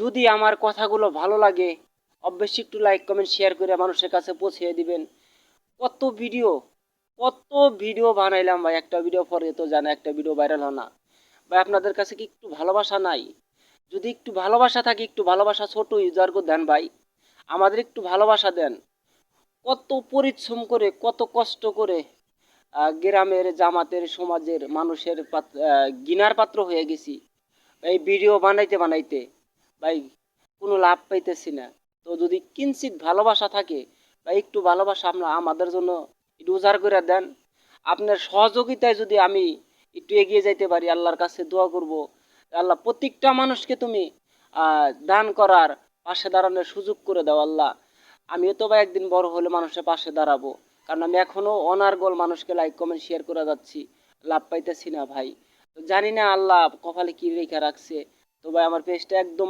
যদি আমার কথাগুলো ভালো লাগে অবশ্যই একটু লাইক কমেন্ট শেয়ার করে মানুষের কাছে পৌঁছে দিবেন। কত ভিডিও কত ভিডিও বানাইলাম ভাই, একটা ভিডিও পরে তো জানে একটা ভিডিও ভাইরাল হয় না ভাই। আপনাদের কাছে কি একটু ভালোবাসা নাই? যদি একটু ভালোবাসা থাকে, একটু ভালোবাসা ছোট ইউজারকে দেন ভাই, আমাদের একটু ভালোবাসা দেন। কত পরিশ্রম করে কত কষ্ট করে গ্রামের জামাতের সমাজের মানুষের গিনার পাত্র হয়ে গেছি এই ভিডিও বানাইতে বানাইতে ভাই, কোনো লাভ পাইতেছি না। তো যদি কিঞ্চিত ভালোবাসা থাকে বা একটু ভালোবাসা আপনার আমাদের জন্য একটু উজাড় করে দেন। আপনার সহযোগিতায় যদি আমি একটু এগিয়ে যাইতে পারি, আল্লাহর কাছে দোয়া করব, আল্লাহ প্রত্যেকটা মানুষকে তুমি দান করার পাশে দাঁড়ানোর সুযোগ করে দাও আল্লাহ। আমিও তো ভাই একদিন বড় হলে মানুষের পাশে দাঁড়াবো, কারণ আমি এখনো অনার্গল মানুষকে লাইক কমেন্ট শেয়ার করে যাচ্ছি, লাভ পাইতেছি না ভাই। তো জানি না আল্লাহ কপালে কি রেখে রাখছে। তো ভাই আমার পেজটা একদম